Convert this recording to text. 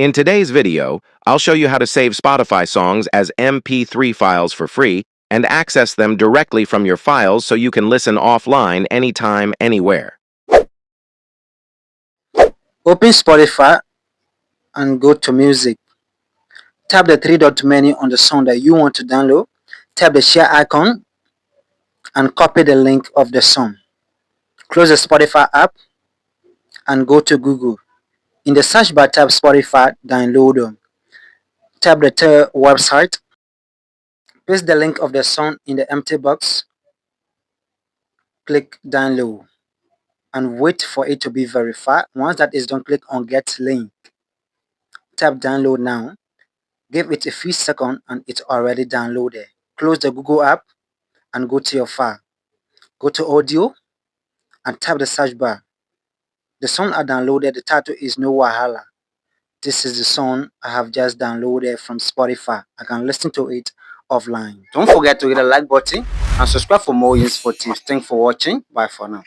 In today's video, I'll show you how to save Spotify songs as MP3 files for free and access them directly from your files so you can listen offline anytime, anywhere. Open Spotify and go to Music. Tap the three-dot menu on the song that you want to download. Tap the share icon and copy the link of the song. Close the Spotify app and go to Google. In the search bar, tap Spotify Downloader. Tap the third website. Paste the link of the song in the empty box. Click Download and wait for it to be verified. Once that is done, click on Get Link. Tap Download now. Give it a few seconds and it's already downloaded. Close the Google app and go to your file. Go to Audio and tap the search bar. The song I downloaded, the title is No Wahala. This is the song I have just downloaded from Spotify. I can listen to it offline. Don't forget to hit the like button and subscribe for more useful tips. Thanks for watching. Bye for now.